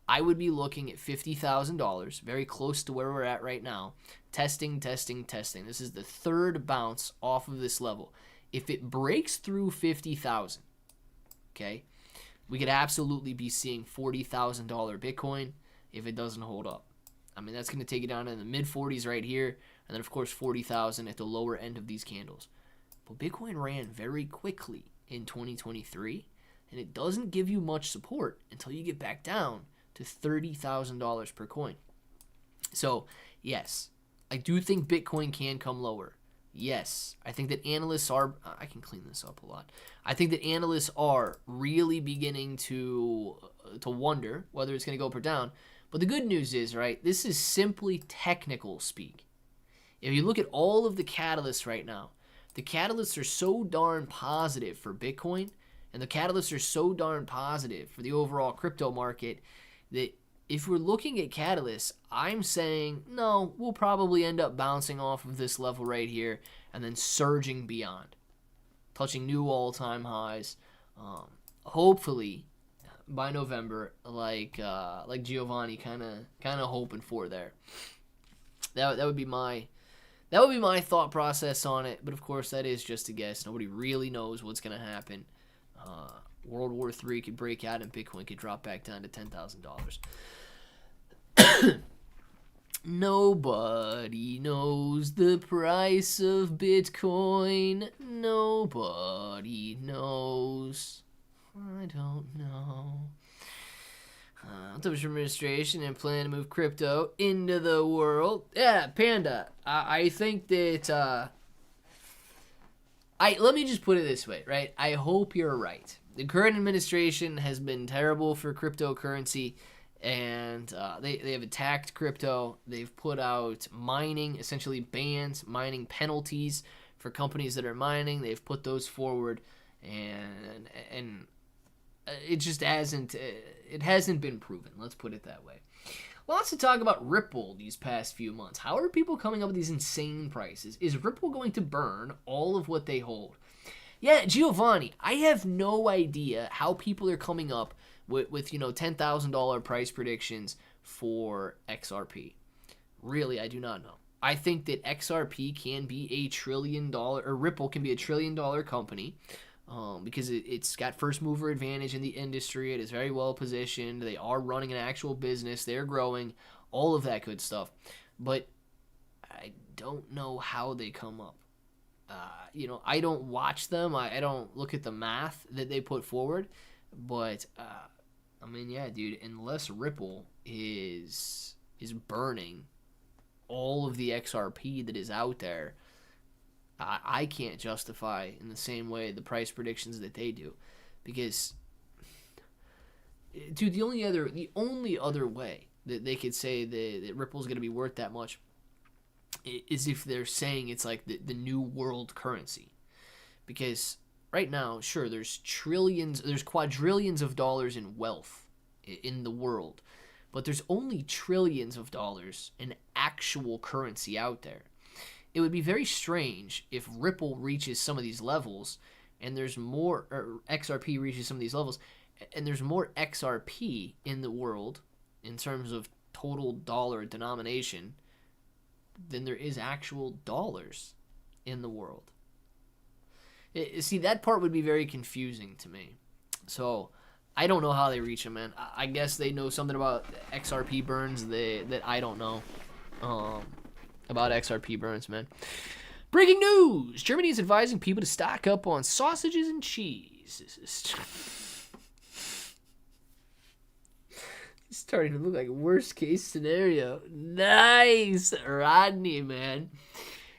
I would be looking at $50,000, very close to where we're at right now. Testing. This is the third bounce off of this level. If it breaks through 50,000, okay, we could absolutely be seeing $40,000 Bitcoin if it doesn't hold up. I mean, that's going to take it down in the mid-40s right here, and then, of course, 40,000 at the lower end of these candles. But Bitcoin ran very quickly in 2023, and it doesn't give you much support until you get back down to $30,000 per coin. So, yes, I do think Bitcoin can come lower. Yes, I think that analysts are, I can clean this up a lot. I think that analysts are really beginning to wonder whether it's going to go up or down. But the good news is, right, this is simply technical speak. If you look at all of the catalysts right now, the catalysts are so darn positive for Bitcoin, and the catalysts are so darn positive for the overall crypto market that if we're looking at catalysts, I'm saying, no, we'll probably end up bouncing off of this level right here and then surging beyond, touching new all-time highs. Hopefully, by November, like Giovanni kind of hoping for there. That would be my thought process on it. But of course, that is just a guess. Nobody really knows what's gonna happen. World War III could break out and Bitcoin could drop back down to $10,000. Nobody knows the price of Bitcoin. Nobody knows. I don't know. Trump's administration and plan to move crypto into the world. Yeah, Panda. I think that. Let me just put it this way, right? I hope you're right. The current administration has been terrible for cryptocurrency, and they have attacked crypto. They've put out mining, essentially bans, mining penalties for companies that are mining. They've put those forward, and it just hasn't been proven. Let's put it that way. Lots to talk about Ripple these past few months. How are people coming up with these insane prices? Is Ripple going to burn all of what they hold? Yeah, Giovanni, I have no idea how people are coming up with $10,000 price predictions for XRP. Really, I do not know. I think that XRP can be a $1 trillion, or Ripple can be a $1 trillion company. Because it's got first mover advantage in the industry. It is very well positioned. They are running an actual business. They're growing, all of that good stuff. But I don't know how they come up. I don't watch them. I don't look at the math that they put forward. But, yeah, dude, unless Ripple is burning all of the XRP that is out there, I can't justify in the same way the price predictions that they do, because, dude, the only other way that they could say that Ripple's going to be worth that much is if they're saying it's like the new world currency, because right now, sure, there's quadrillions of dollars in wealth in the world, but there's only trillions of dollars in actual currency out there. It would be very strange if Ripple reaches some of these levels and there's more, or XRP reaches some of these levels, and there's more XRP in the world in terms of total dollar denomination than there is actual dollars in the world. See, that part would be very confusing to me. So I don't know how they reach them, man. I guess they know something about XRP burns that I don't know. About XRP burns, man. Breaking news! Germany is advising people to stock up on sausages and cheese. This is starting to look like a worst case scenario. Nice, Rodney, man.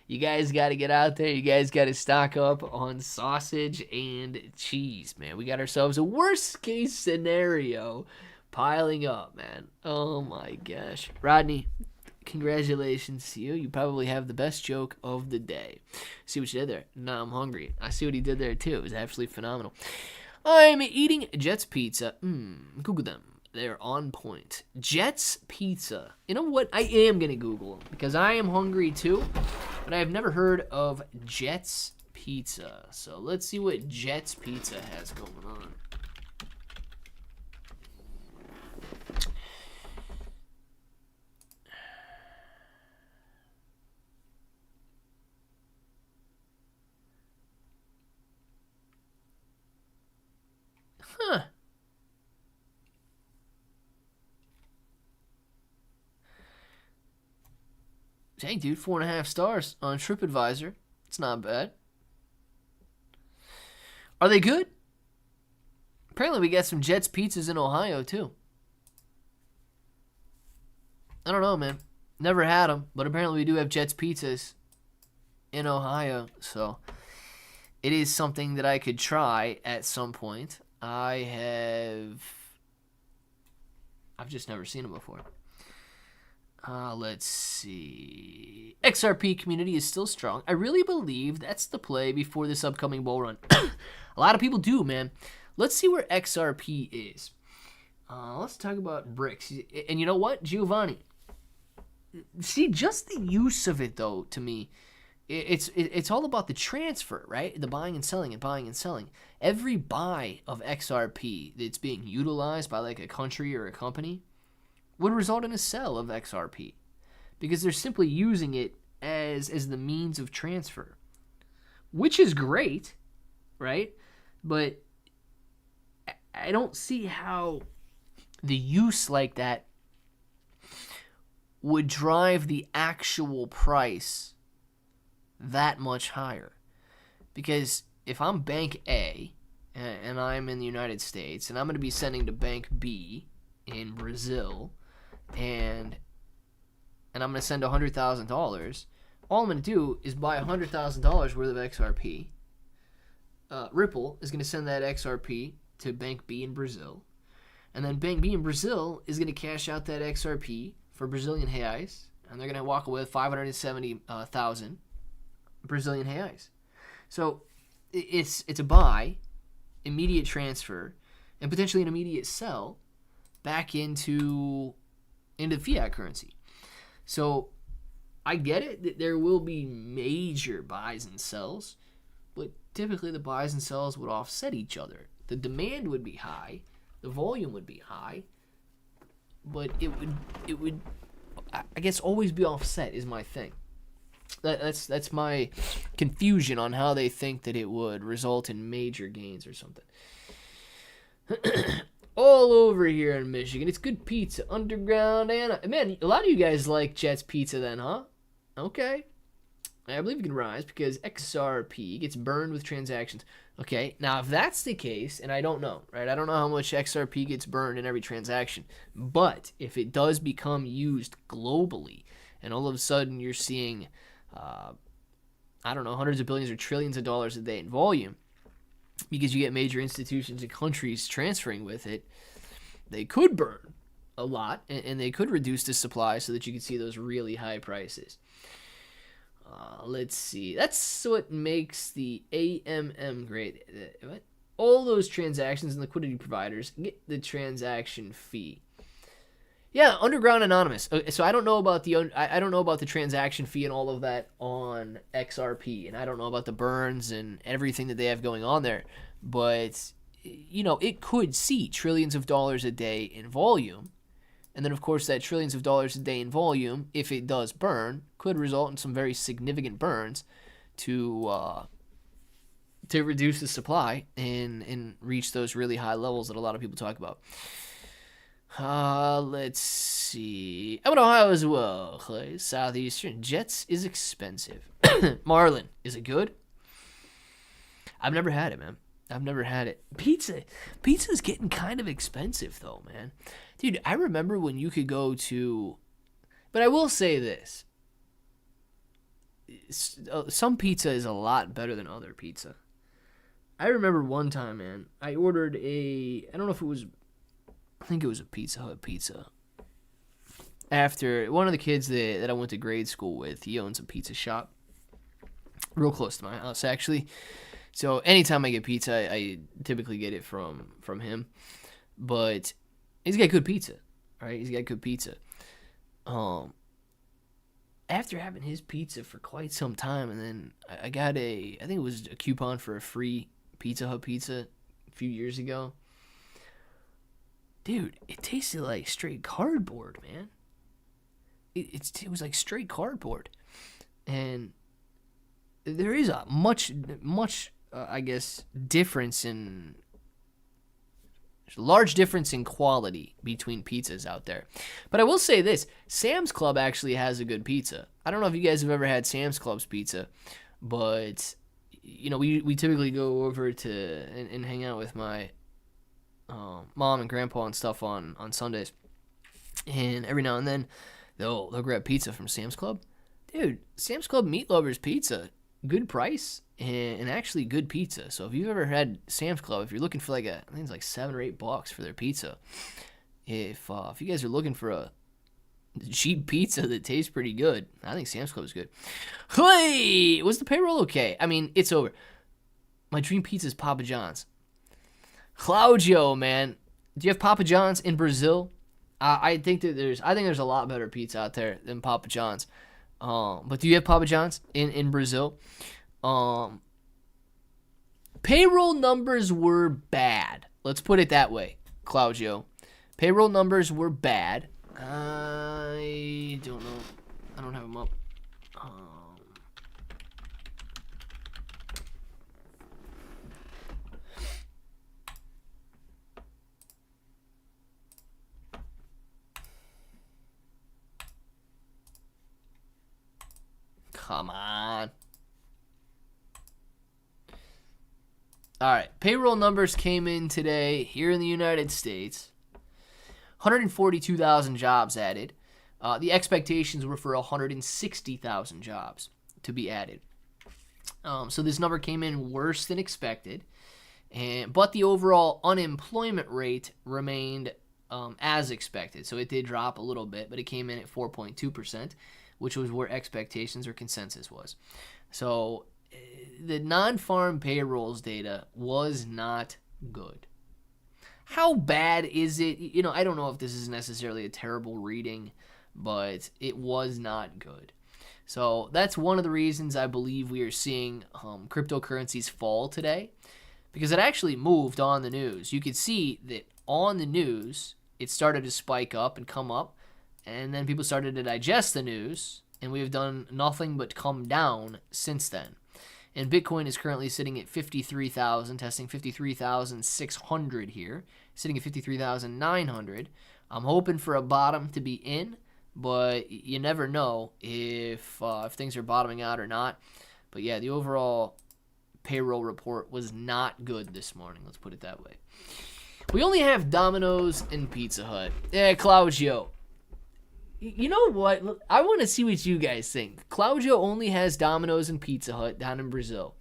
You guys got to get out there. You guys got to stock up on sausage and cheese, man. We got ourselves a worst case scenario piling up, man. Oh my gosh. Rodney, congratulations to you. You probably have the best joke of the day. See what you did there? Now I'm hungry. I see what he did there too. It was absolutely phenomenal. I'm eating Jets Pizza. Google them. They're on point. Jets Pizza. You know what? I am going to Google them because I am hungry too. But I have never heard of Jets Pizza. So let's see what Jets Pizza has going on. Huh. Dang, dude, 4.5 stars on TripAdvisor. It's not bad. Are they good? Apparently we got some Jets Pizzas in Ohio, too. I don't know, man. Never had them, but apparently we do have Jets Pizzas in Ohio, so it is something that I could try at some point. I've just never seen them before. Let's see. XRP community is still strong. I really believe that's the play before this upcoming bull run. A lot of people do, man. Let's see where XRP is. Let's talk about bricks. And you know what, Giovanni? See, just the use of it, though, to me, it's all about the transfer, right? The buying and selling and buying and selling. Every buy of XRP that's being utilized by like a country or a company would result in a sell of XRP because they're simply using it as the means of transfer, which is great, right? But I don't see how the use like that would drive the actual price that much higher. Because if I'm Bank A and I'm in the United States and I'm going to be sending to Bank B in Brazil and I'm going to send $100,000, all I'm going to do is buy $100,000 worth of XRP. Ripple is going to send that XRP to Bank B in Brazil. And then Bank B in Brazil is going to cash out that XRP for Brazilian reais, and they're going to walk away with 570,000 Brazilian reais. So it's a buy, immediate transfer, and potentially an immediate sell back into fiat currency. So I get it that there will be major buys and sells, but typically the buys and sells would offset each other. The demand would be high, the volume would be high, but it would I guess always be offset is my thing. That's my confusion on how they think that it would result in major gains or something. All over here in Michigan, it's good pizza, underground, and man, a lot of you guys like Jet's Pizza then, huh? Okay. I believe you can rise because XRP gets burned with transactions. Okay, now if that's the case, and I don't know, right? I don't know how much XRP gets burned in every transaction. But if it does become used globally, and all of a sudden you're seeing, I don't know, hundreds of billions or trillions of dollars a day in volume, because you get major institutions and countries transferring with it, they could burn a lot, and they could reduce the supply so that you can see those really high prices. Let's see. That's what makes the AMM great. All those transactions and liquidity providers get the transaction fee. Yeah, Underground Anonymous. So I don't know about the transaction fee and all of that on XRP, and I don't know about the burns and everything that they have going on there. But it could see trillions of dollars a day in volume. And then, of course, that trillions of dollars a day in volume, if it does burn, could result in some very significant burns to reduce the supply and reach those really high levels that a lot of people talk about. Let's see. I'm in Ohio as well. Southeastern. Jets is expensive. Marlin. Is it good? I've never had it, man. I've never had it. Pizza's getting kind of expensive, though, man. Dude, I remember when you could go to... But I will say this. Some pizza is a lot better than other pizza. I remember one time, man, I ordered I don't know if it was... I think it was a Pizza Hut pizza. After one of the kids that I went to grade school with, he owns a pizza shop. Real close to my house, actually. So anytime I get pizza, I typically get it from him. But... he's got good pizza, right? He's got good pizza. After having his pizza for quite some time, and then I got I think it was a coupon for a free Pizza Hut pizza a few years ago. Dude, it tasted like straight cardboard, man. It was like straight cardboard. And there is a much, I guess, large difference in quality between pizzas out there. But I will say this, Sam's Club actually has a good pizza. I don't know if you guys have ever had Sam's Club's pizza, but we typically go over to and hang out with my mom and grandpa and stuff on Sundays. And every now and then they'll grab pizza from Sam's Club. Dude, Sam's Club Meat Lovers Pizza, good price. And actually good pizza. So if you've ever had Sam's Club, if you're looking for I think it's like $7 or $8 for their pizza. If you guys are looking for a cheap pizza that tastes pretty good, I think Sam's Club is good. Hey, was the payroll okay? I mean, it's over. My dream pizza is Papa John's. Claudio, man, do you have Papa John's in Brazil? I think there's a lot better pizza out there than Papa John's. But do you have Papa John's in Brazil? Payroll numbers were bad. Let's put it that way, Claudio. Payroll numbers were bad. I don't know. I don't have them up. Come on. All right, payroll numbers came in today here in the United States. 142,000 jobs added. The expectations were for 160,000 jobs to be added. So this number came in worse than expected. But the overall unemployment rate remained as expected. So it did drop a little bit, but it came in at 4.2%, which was where expectations or consensus was. So the non-farm payrolls data was not good. How bad is it? You know, I don't know if this is necessarily a terrible reading, but it was not good. So that's one of the reasons I believe we are seeing cryptocurrencies fall today, because it actually moved on the news. You could see that on the news, it started to spike up and come up, and then people started to digest the news, and we have done nothing but come down since then. And Bitcoin is currently sitting at 53,000, testing 53,600 here, sitting at 53,900. I'm hoping for a bottom to be in, but you never know if things are bottoming out or not. But yeah, the overall payroll report was not good this morning. Let's put it that way. We only have Domino's and Pizza Hut. Yeah, Claudio. You know what? Look, I want to see what you guys think. Claudio only has Domino's and Pizza Hut down in Brazil.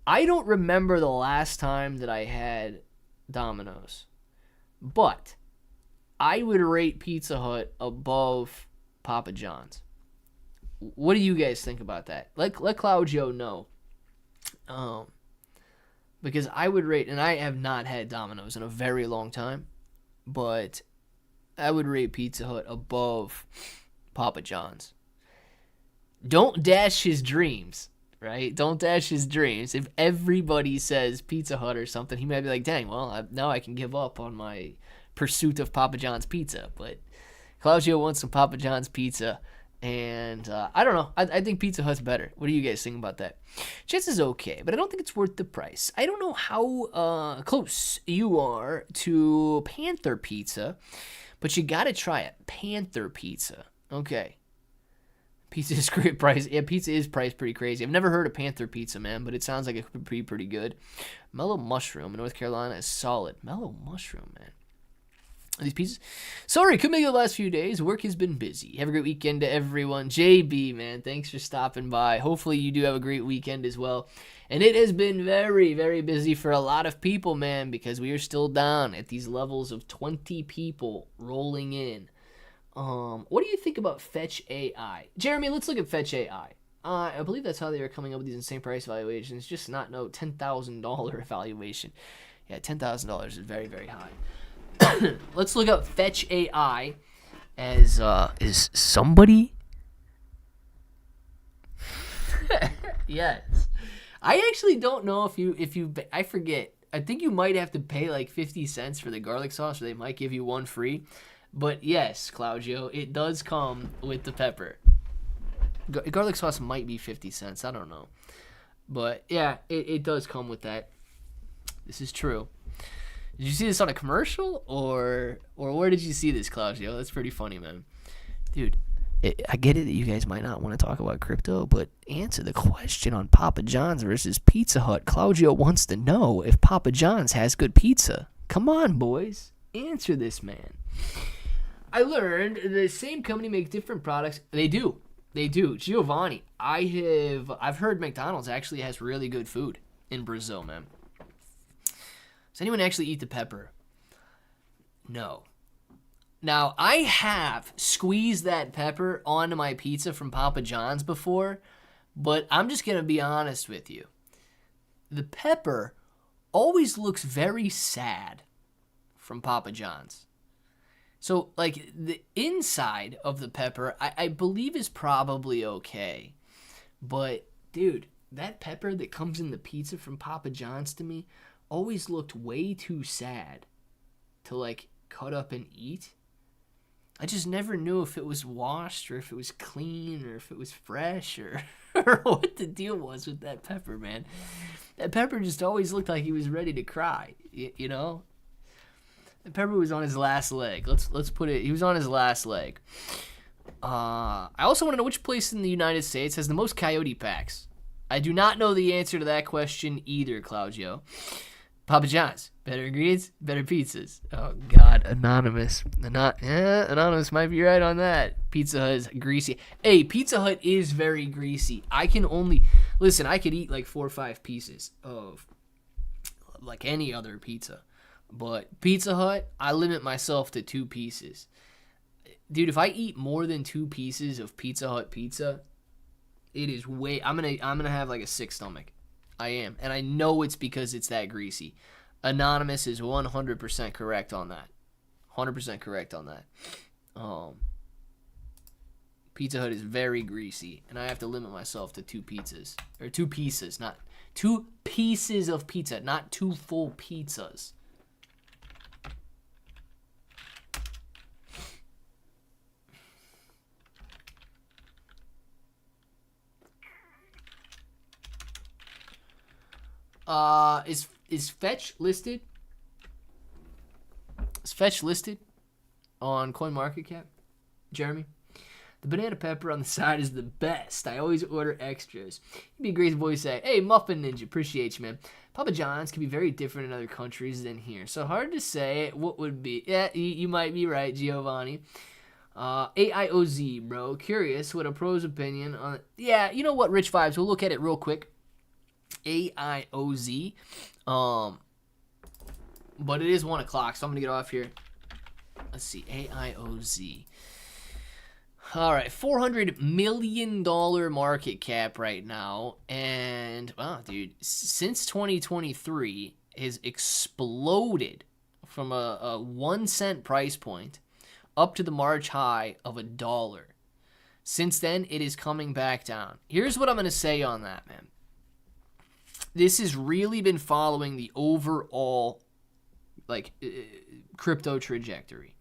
I don't remember the last time that I had Domino's, but I would rate Pizza Hut above Papa John's. What do you guys think about that? Let Claudio know. Because I would rate, and I have not had Domino's in a very long time, but I would rate Pizza Hut above Papa John's. Don't dash his dreams, right? Don't dash his dreams. If everybody says Pizza Hut or something, he might be like, dang, well, now I can give up on my pursuit of Papa John's pizza. But Claudio wants some Papa John's pizza, and I don't know. I think Pizza Hut's better. What do you guys think about that? Chess is okay, but I don't think it's worth the price. I don't know how close you are to Panther Pizza, but you got to try it. Panther Pizza. Okay. Pizza is great price. Yeah, pizza is priced pretty crazy. I've never heard of Panther Pizza, man, but it sounds like it could be pretty good. Mellow Mushroom in North Carolina is solid. Mellow Mushroom, man. These pizzas. Sorry, couldn't make it the last few days. Work has been busy. Have a great weekend to everyone. JB, man, thanks for stopping by. Hopefully you do have a great weekend as well. And it has been very, very busy for a lot of people, man, because we are still down at these levels of 20 people rolling in. What do you think about Fetch AI? Jeremy, let's look at Fetch AI. I believe that's how they are coming up with these insane price valuations. Just not no $10,000 valuation. Yeah, $10,000 is very, very high. Let's look up Fetch AI as is somebody. Yes, I actually don't know if you I forget. I think you might have to pay like 50 cents for the garlic sauce, or they might give you one free. But yes, Claudio, it does come with the pepper. Garlic sauce might be 50 cents. I don't know, but yeah, it does come with that. This is true. Did you see this on a commercial, or where did you see this, Claudio? That's pretty funny, man. Dude, I get it that you guys might not want to talk about crypto, but answer the question on Papa John's versus Pizza Hut. Claudio wants to know if Papa John's has good pizza. Come on, boys. Answer this, man. I learned the same company makes different products. They do. Giovanni, I've heard McDonald's actually has really good food in Brazil, man. Does anyone actually eat the pepper? No. Now, I have squeezed that pepper onto my pizza from Papa John's before, but I'm just going to be honest with you. The pepper always looks very sad from Papa John's. So, like, the inside of the pepper, I believe is probably okay. But, dude, that pepper that comes in the pizza from Papa John's to me always looked way too sad to, like, cut up and eat. I just never knew if it was washed or if it was clean or if it was fresh or what the deal was with that pepper, man. That pepper just always looked like he was ready to cry, you know? The pepper was on his last leg. Let's put it, he was on his last leg. I also want to know which place in the United States has the most coyote packs. I do not know the answer to that question either, Claudio. Papa John's. Better ingredients, better pizzas. Oh, God. Anonymous. Anonymous might be right on that. Pizza Hut is greasy. Hey, Pizza Hut is very greasy. I could eat like 4 or 5 pieces of like any other pizza. But Pizza Hut, I limit myself to 2 pieces. Dude, if I eat more than 2 pieces of Pizza Hut pizza, it is way... I'm gonna have like a sick stomach. I am. And I know it's because it's that greasy. Anonymous is 100% correct on that. 100% correct on that. Pizza Hut is very greasy, and I have to limit myself to 2 pizzas. Or 2 pieces, not... 2 pieces of pizza, not 2 full pizzas. Is Fetch listed? Is Fetch listed on CoinMarketCap? Jeremy? The banana pepper on the side is the best. I always order extras. You'd be a great voice say, hey, Muffin Ninja, appreciate you, man. Papa John's can be very different in other countries than here. So hard to say what would be. Yeah, you might be right, Giovanni. AIOZ, bro. Curious what a pro's opinion on it. Yeah, you know what, Rich Vibes? We'll look at it real quick. AIOZ. But it is 1 o'clock, so I'm going to get off here. Let's see. AIOZ. All right, $400 million market cap right now. And, wow, dude, since 2023 has exploded from a 1 cent price point up to the March high of $1. Since then, it is coming back down. Here's what I'm going to say on that, man. This has really been following the overall, crypto trajectory.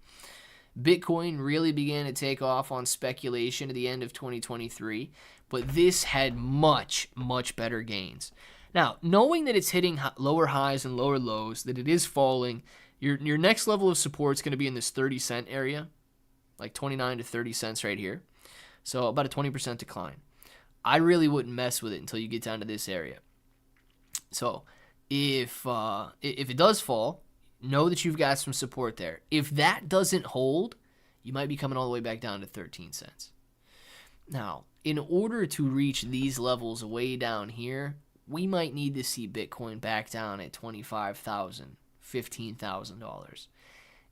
Bitcoin really began to take off on speculation at the end of 2023, but this had much, much better gains. Now, knowing that it's hitting lower highs and lower lows, that it is falling, your next level of support is going to be in this 30-cent area, like 29 to 30 cents right here. So about a 20% decline. I really wouldn't mess with it until you get down to this area. So if it does fall, know that you've got some support there. If that doesn't hold, you might be coming all the way back down to 13 cents. Now, in order to reach these levels way down here, we might need to see Bitcoin back down at $25,000, $15,000.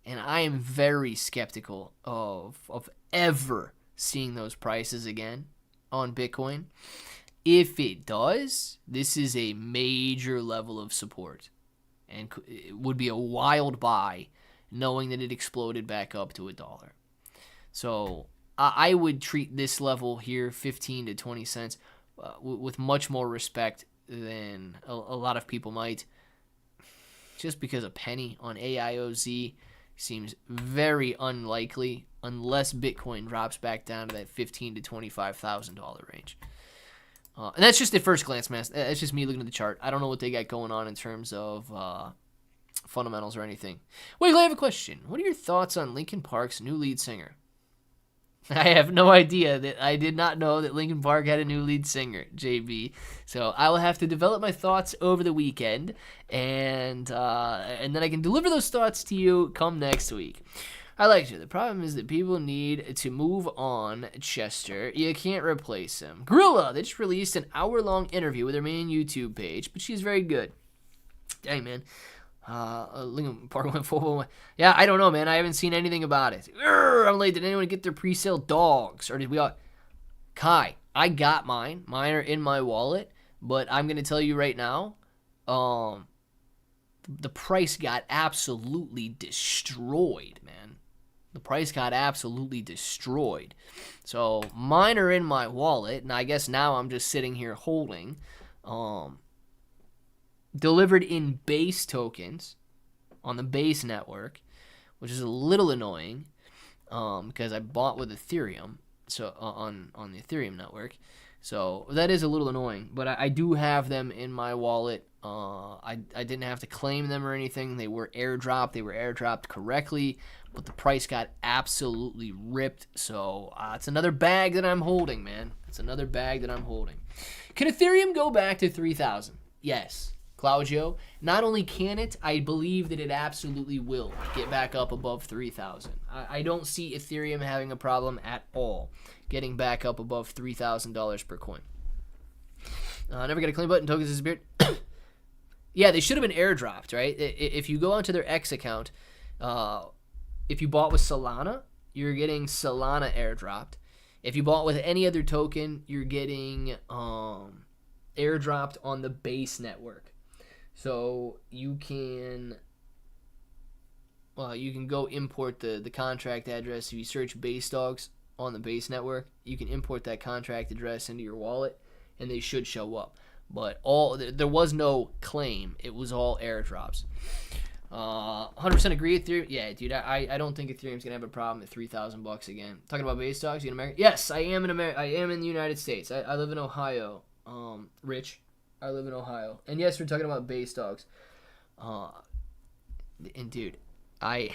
And I am very skeptical of ever seeing those prices again on Bitcoin. If it does, this is a major level of support. And it would be a wild buy knowing that it exploded back up to $1. So I would treat this level here, 15 to 20 cents, with much more respect than a lot of people might. Just because a penny on AIOZ seems very unlikely unless Bitcoin drops back down to that $15,000 to $25,000 range. And that's just at first glance, man. That's just me looking at the chart. I don't know what they got going on in terms of fundamentals or anything. Wait, I have a question. What are your thoughts on Linkin Park's new lead singer? I have no idea. I did not know that Linkin Park had a new lead singer, JB. So I will have to develop my thoughts over the weekend, and then I can deliver those thoughts to you come next week. I like you. The problem is that people need to move on, Chester. You can't replace him. Gorilla, they just released an hour-long interview with her main YouTube page, but she's very good. Dang, man. Linkin Park went full. Yeah, I don't know, man. I haven't seen anything about it. I'm late. Did anyone get their pre-sale dogs? Or did we all... Kai, I got mine. Mine are in my wallet, but I'm going to tell you right now, the price got absolutely destroyed, man. The price got absolutely destroyed. So mine are in my wallet, and I guess now I'm just sitting here holding. Delivered in base tokens on the base network, which is a little annoying because I bought with Ethereum, so on the Ethereum network. So that is a little annoying, but I do have them in my wallet. I didn't have to claim them or anything. They were airdropped. They were airdropped correctly, but the price got absolutely ripped. So it's another bag that I'm holding, man. It's another bag that I'm holding. Can Ethereum go back to 3,000? Yes. Claudio, not only can it, I believe that it absolutely will get back up above 3,000. I don't see Ethereum having a problem at all getting back up above $3,000 per coin. Never get a claim button. Tokens disappeared. Yeah, they should have been airdropped, right? If you go onto their X account, if you bought with Solana, you're getting Solana airdropped. If you bought with any other token, you're getting airdropped on the base network. So you can go import the contract address. If you search base dogs on the base network, you can import that contract address into your wallet, and they should show up. But there was no claim. It was all airdrops. 100% agree, Ethereum. Yeah, dude, I don't think Ethereum's gonna have a problem at $3,000 again. Talking about base dogs, you in America? Yes, I am in America. I am in the United States. I live in Ohio. Rich, I live in Ohio. And yes, we're talking about base dogs. And dude, I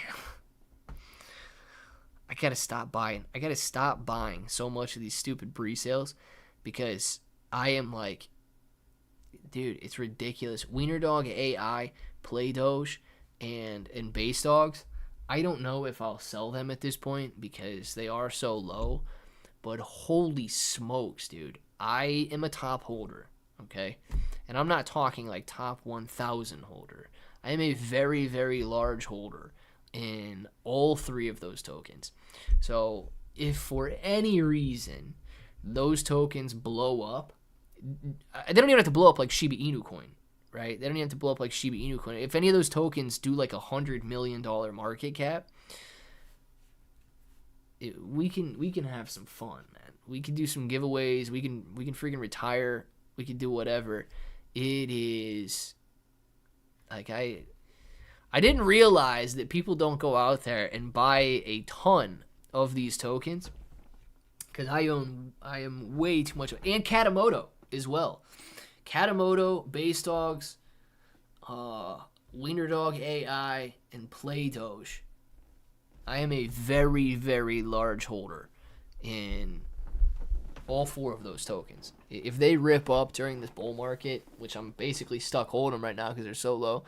gotta stop buying. I gotta stop buying so much of these stupid pre-sales because I am like, dude, it's ridiculous. Wiener Dog AI, Play Doge, and base dogs. I don't know if I'll sell them at this point because they are so low. But holy smokes, dude. I am a top holder, okay? And I'm not talking like top 1,000 holder. I am a very, very large holder in all three of those tokens. So if for any reason those tokens blow up, they don't even have to blow up like Shiba Inu Coin, right? They don't even have to blow up like Shiba Inu Coin. If any of those tokens do like $100 million market cap, we can have some fun, man. We can do some giveaways. We can freaking retire. We can do whatever. It is like I didn't realize that people don't go out there and buy a ton of these tokens because I am way too much, and Katamoto as well. Katamoto, base dogs, Wiener Dog AI, and Play Doge. I am a very, very large holder in all four of those tokens. If they rip up during this bull market, which I'm basically stuck holding them right now because they're so low,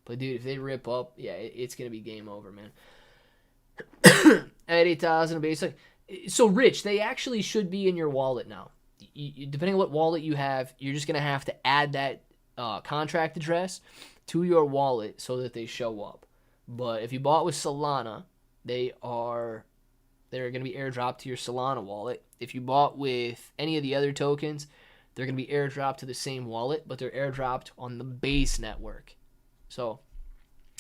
but dude, if they rip up, yeah, it's gonna be game over, man. At 8,000 basic. So Rich, they actually should be in your wallet now. Depending on what wallet you have, you're just gonna have to add that contract address to your wallet so that they show up. But if you bought with Solana, they're going to be airdropped to your Solana wallet. If you bought with any of the other tokens, they're going to be airdropped to the same wallet, but they're airdropped on the base network. So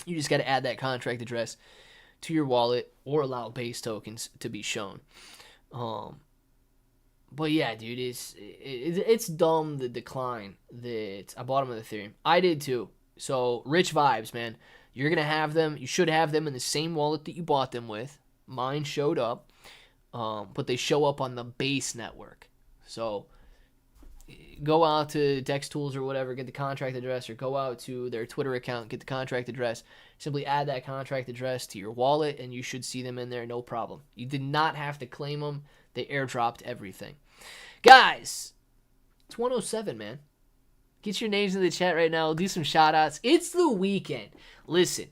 you just got to add that contract address to your wallet or allow base tokens to be shown. But yeah, dude, it's dumb, the decline that I bought them with Ethereum. I did too. So rich vibes, man. You're going to have them. You should have them in the same wallet that you bought them with. Mine showed up, but they show up on the base network. So go out to Dex Tools or whatever, get the contract address, or go out to their Twitter account, get the contract address. Simply add that contract address to your wallet, and you should see them in there, no problem. You did not have to claim them. They airdropped everything. Guys, it's 107, man. Get your names in the chat right now. We'll do some shout-outs. It's the weekend. Listen,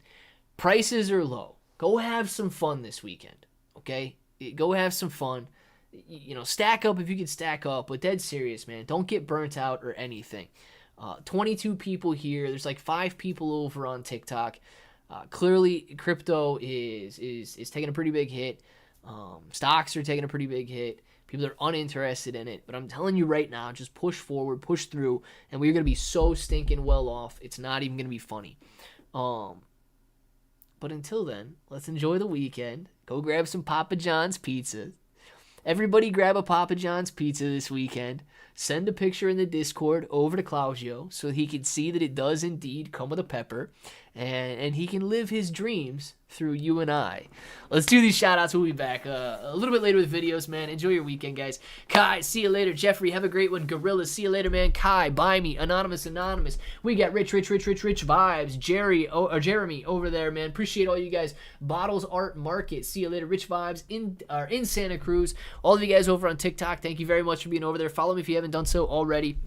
prices are low. Go have some fun this weekend, okay? Go have some fun. You know, stack up if you can stack up, but dead serious, man. Don't get burnt out or anything. 22 people here. There's like 5 people over on TikTok. Clearly, crypto is taking a pretty big hit. Stocks are taking a pretty big hit. People are uninterested in it. But I'm telling you right now, just push forward, push through, and we're going to be so stinking well off. It's not even going to be funny. But until then, let's enjoy the weekend. Go grab some Papa John's pizza. Everybody grab a Papa John's pizza this weekend. Send a picture in the Discord over to Clausio so he can see that it does indeed come with a pepper. And he can live his dreams through you and I. Let's do these shout-outs. We'll be back a little bit later with videos, man. Enjoy your weekend, guys. Kai, see you later. Jeffrey, have a great one. Gorilla, see you later, man. Kai, buy me. Anonymous. We got rich vibes. Jeremy over there, man. Appreciate all you guys. Bottles Art Market, see you later. Rich vibes in Santa Cruz. All of you guys over on TikTok, thank you very much for being over there. Follow me if you haven't done so already.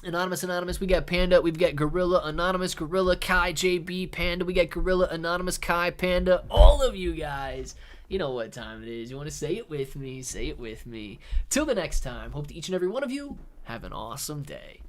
Anonymous, we got Panda, we've got Gorilla, Anonymous, Gorilla, Kai, JB, Panda, we got Gorilla, Anonymous, Kai, Panda, all of you guys. You know what time it is. You want to say it with me, say it with me. Till the next time, hope that each and every one of you have an awesome day.